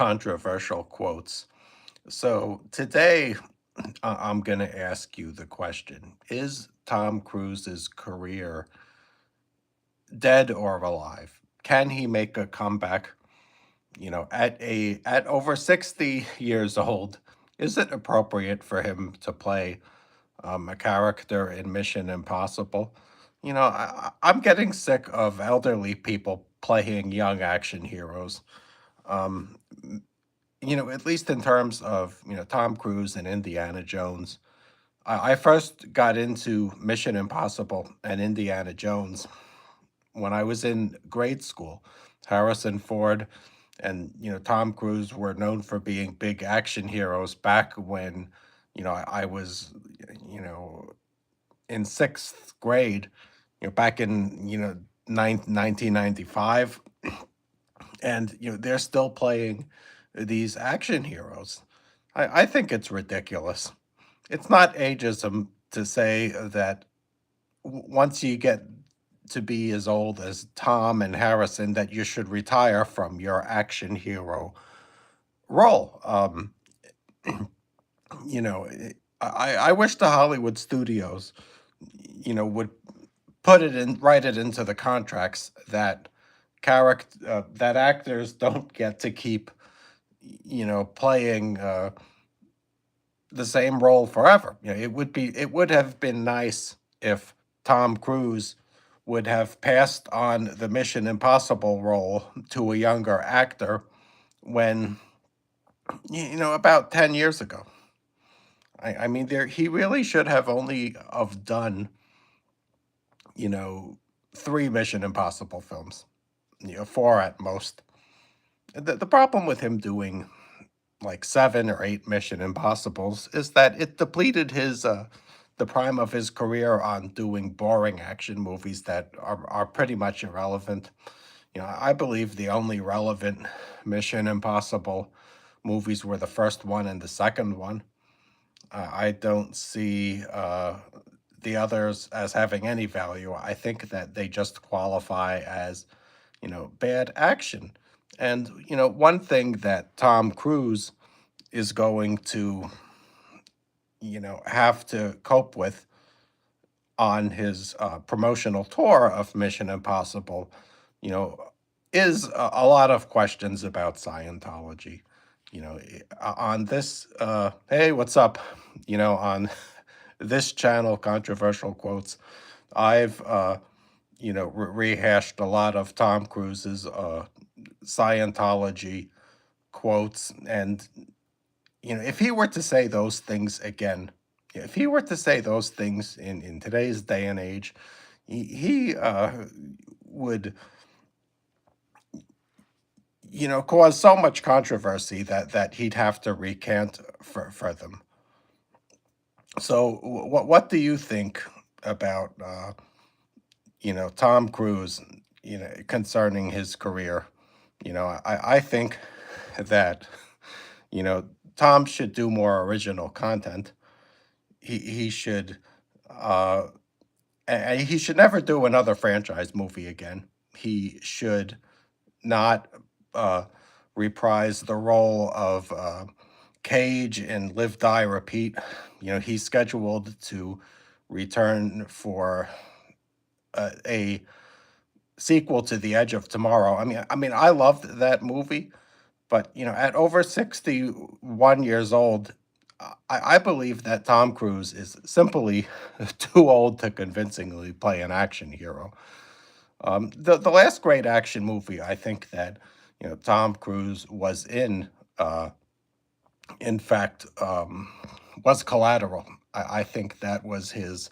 controversial quotes. So today, I'm going to ask you the question: is Tom Cruise's career dead or alive? Can he make a comeback? At over 60 years old, is it appropriate for him to play a character in Mission Impossible? I'm getting sick of elderly people playing young action heroes. Um, at least in terms of, Tom Cruise and Indiana Jones. I first got into Mission Impossible and Indiana Jones when I was in grade school. Harrison Ford and, Tom Cruise were known for being big action heroes back when, I was, you know, in sixth grade, back in, 1995. And, they're still playing these action heroes. I think it's ridiculous. It's not ageism to say that once you get to be as old as Tom and Harrison, that you should retire from your action hero role. You know, I wish the Hollywood studios, would put it in, write it into the contracts that that actors don't get to keep, playing the same role forever. It would have been nice if Tom Cruise would have passed on the Mission Impossible role to a younger actor when, about 10 years ago. I mean, he really should have only have done, you know, three Mission Impossible films, four at most. The problem with him doing like seven or eight Mission Impossibles is that it depleted his the prime of his career on doing boring action movies that are pretty much irrelevant. I believe the only relevant Mission Impossible movies were the first one and the second one. I don't see the others as having any value. I think that they just qualify as, bad action. And, one thing that Tom Cruise is going to, have to cope with on his promotional tour of Mission Impossible, you know, is a lot of questions about Scientology. On this, hey, what's up? On this channel, Controversial Quotes, I've, rehashed a lot of Tom Cruise's Scientology quotes. And, if he were to say those things again, if he were to say those things in today's day and age, he would, cause so much controversy that he'd have to recant for them. So, what do you think about Tom Cruise, concerning his career? I think that you know Tom should do more original content. He should uh he should never do another franchise movie again. He should not uh reprise the role of Cage in Live Die Repeat. He's scheduled to return for a sequel to The Edge of Tomorrow. I mean, I loved that movie, but at over 61 years old, I believe that Tom Cruise is simply too old to convincingly play an action hero. The last great action movie I think that Tom Cruise was in fact, was Collateral. I think that was his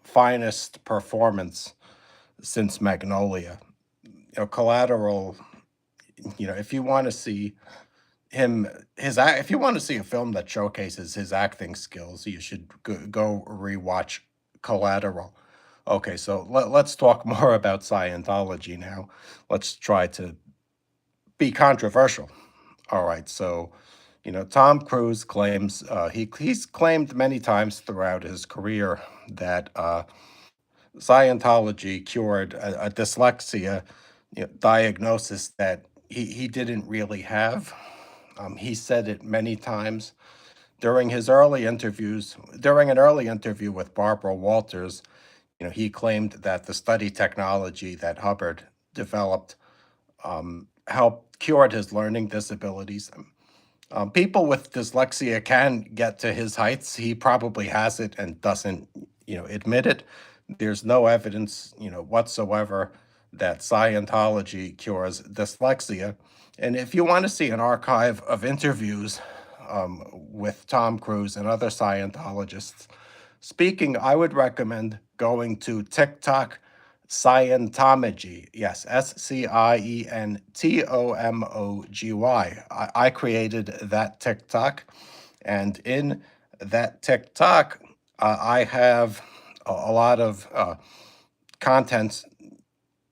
finest performance since Magnolia. Collateral. If you want to see if you want to see a film that showcases his acting skills, you should go rewatch Collateral. Okay, so let's talk more about Scientology now. Let's try to be controversial. All right, so Tom Cruise claims he's claimed many times throughout his career that Scientology cured a dyslexia diagnosis that he didn't really have. He said it many times during an early interview with Barbara Walters. He claimed that the study technology that Hubbard developed helped cured his learning disabilities. People with dyslexia can get to his heights. He probably has it and doesn't, admit it. There's no evidence, whatsoever that Scientology cures dyslexia. And if you want to see an archive of interviews with Tom Cruise and other Scientologists speaking, I would recommend going to TikTok Scientomogy. Yes, Scientomogy. I created that TikTok, and in that TikTok, I have a lot of content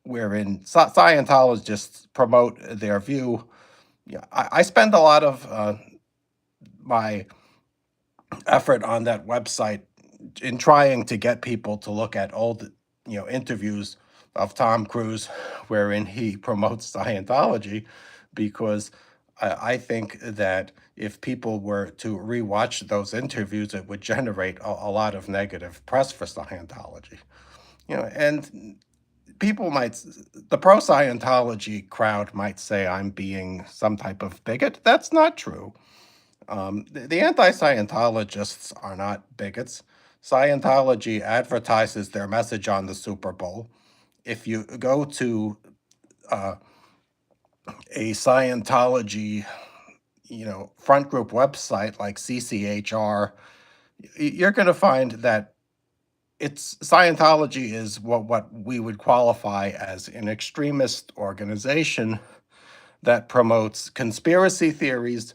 wherein Scientologists promote their view. Yeah, I spend a lot of my effort on that website in trying to get people to look at old, interviews of Tom Cruise wherein he promotes Scientology, because I think that if people were to rewatch those interviews, it would generate a lot of negative press for Scientology. And people the pro Scientology crowd might say I'm being some type of bigot. That's not true. The anti Scientologists are not bigots. Scientology advertises their message on the Super Bowl. If you go to uh, a Scientology, front group website like CCHR, you're going to find that it's Scientology is what we would qualify as an extremist organization that promotes conspiracy theories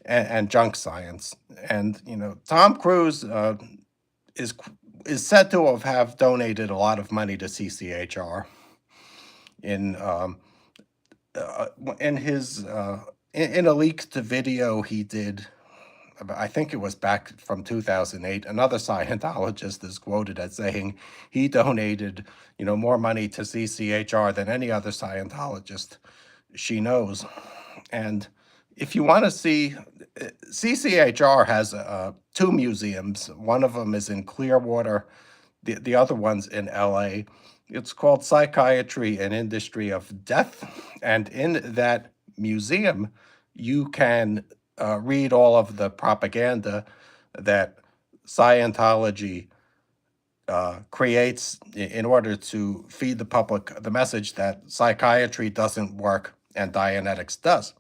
and junk science. And Tom Cruise is said to have donated a lot of money to CCHR in uh, in his in a leaked video he did. I think it was back from 2008. Another Scientologist is quoted as saying he donated, more money to CCHR than any other Scientologist she knows. And if you want to see, CCHR has two museums. One of them is in Clearwater, the other one's in LA. It's called Psychiatry and Industry of Death. And in that museum, you can read all of the propaganda that Scientology creates in order to feed the public the message that psychiatry doesn't work and Dianetics does.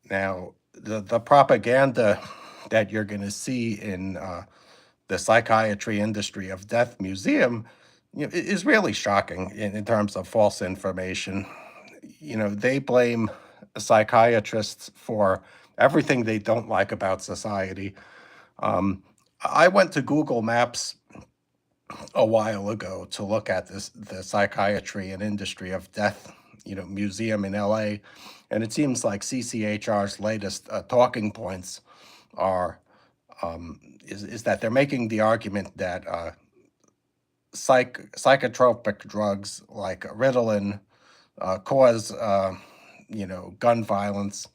Now, the propaganda that you're going to see in the Psychiatry Industry of Death Museum, is really shocking in terms of false information. They blame psychiatrists for everything they don't like about society. Um, I went to Google Maps a while ago to look at the Psychiatry and Industry of Death, museum in LA, and it seems like CCHR's latest talking points are is that they're making the argument that psychotropic drugs like Ritalin cause gun violence,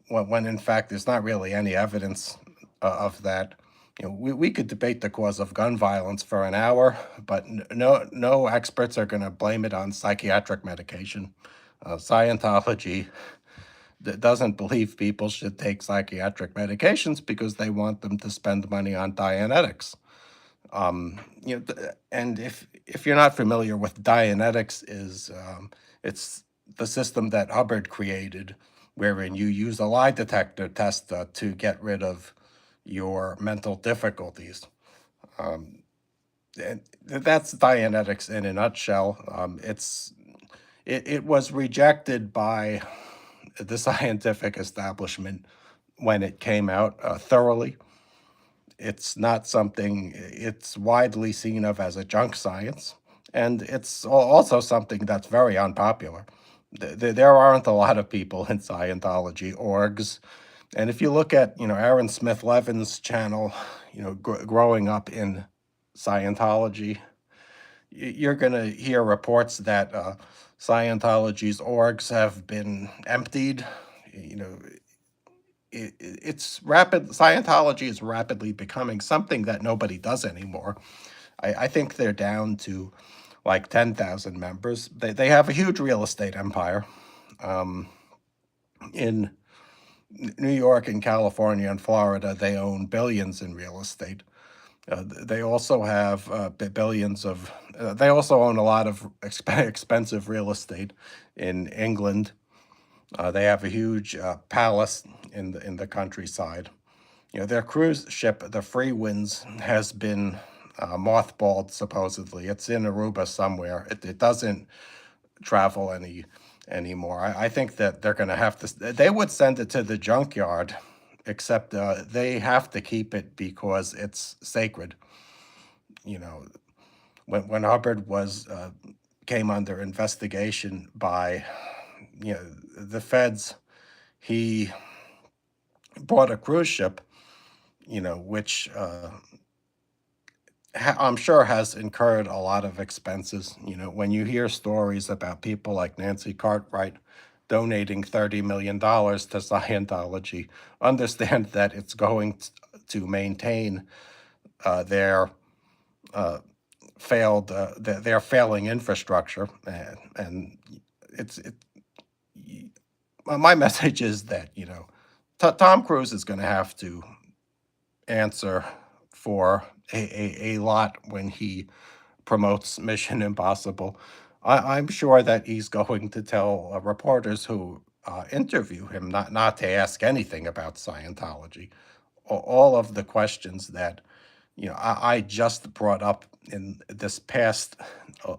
when in fact there's not really any evidence of that. We could debate the cause of gun violence for an hour, but no experts are going to blame it on psychiatric medication. Scientology doesn't believe people should take psychiatric medications because they want them to spend money on Dianetics. And if you're not familiar with Dianetics, it's the system that Hubbard created, wherein you use a lie detector test to get rid of your mental difficulties. Um, and that's Dianetics in a nutshell. It was rejected by the scientific establishment when it came out thoroughly. It's not something, it's widely seen of as a junk science, and it's also something that's very unpopular. There aren't a lot of people in Scientology orgs. And if you look at, Aaron Smith Levin's channel, growing up in Scientology, you're going to hear reports that Scientology's orgs have been emptied. You know, it's rapid. Scientology is rapidly becoming something that nobody does anymore. I think they're down to like 10,000 members. They have a huge real estate empire. Um, in New York and California and Florida, they own billions in real estate. They also have billions of. They also own a lot of expensive real estate in England. They have a huge palace in the countryside. Their cruise ship, the Free Winds, has been mothballed. Supposedly, it's in Aruba somewhere. It doesn't travel anymore. I think that they're going to have to. They would send it to the junkyard, except they have to keep it because it's sacred. You know, when Hubbard was came under investigation by the feds, he bought a cruise ship, which I'm sure has incurred a lot of expenses. When you hear stories about people like Nancy Cartwright donating $30 million to Scientology, understand that it's going to maintain their uh, their failing infrastructure, and it's it. My message is that Tom Cruise is going to have to answer for a lot when he promotes Mission Impossible. I'm sure that he's going to tell reporters who interview him not to ask anything about Scientology. All of the questions that I just brought up in this past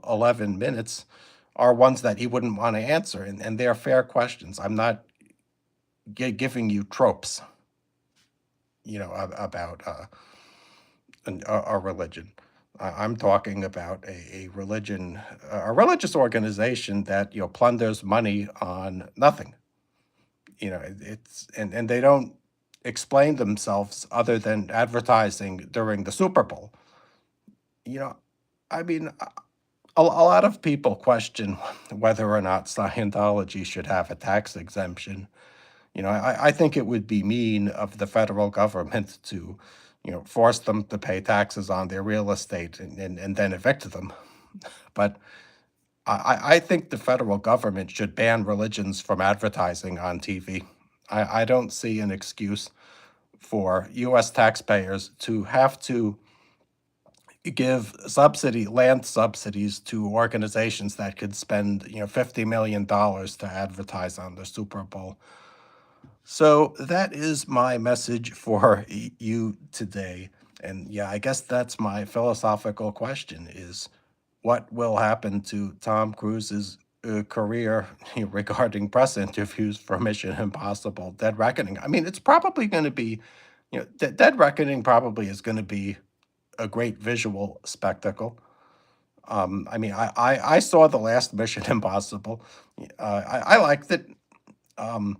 11 minutes are ones that he wouldn't want to answer, and they're fair questions. I'm not giving you tropes, about a religion. I'm talking about a religion, a religious organization that plunders money on nothing. It's and they don't explain themselves other than advertising during the Super Bowl. You know, I mean, a lot of people question whether or not Scientology should have a tax exemption. I think it would be mean of the federal government to, force them to pay taxes on their real estate and then evict them. But I think the federal government should ban religions from advertising on TV. I don't see an excuse for U.S. taxpayers to have to give land subsidies to organizations that could spend, $50 million to advertise on the Super Bowl. So that is my message for you today. And yeah, I guess that's my philosophical question is what will happen to Tom Cruise's career regarding press interviews for Mission Impossible Dead Reckoning? I mean, it's probably going to be, Dead Reckoning probably is going to be a great visual spectacle. I mean, I saw the last Mission Impossible. I liked it. Um,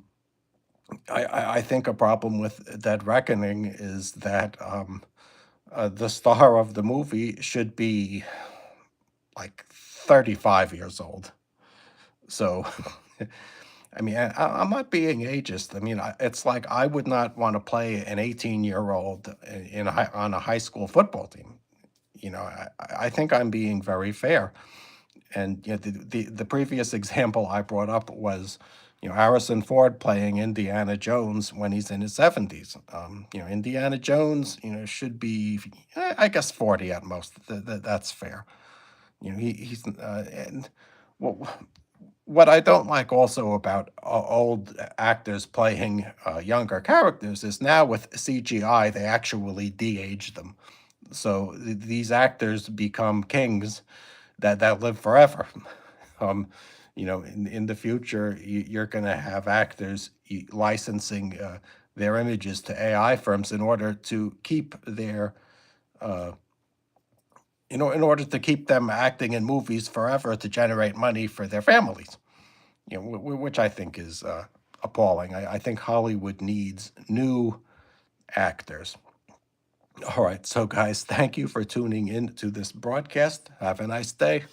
I think a problem with Dead Reckoning is that the star of the movie should be like 35 years old. So, I mean, I'm not being ageist. I mean, it's like I would not want to play an 18-year-old on a high school football team. I think I'm being very fair. And the previous example I brought up was, Harrison Ford playing Indiana Jones when he's in his 70s. Indiana Jones, should be, I guess, 40 at most. That's fair. He's and what I don't like also about old actors playing younger characters is now with CGI they actually de-age them. So these actors become kings that live forever. Um, in the future, you're going to have actors licensing their images to AI firms in order to keep uh, in order to keep them acting in movies forever to generate money for their families. Which I think is appalling. I think Hollywood needs new actors. All right, so guys, thank you for tuning in to this broadcast. Have a nice day.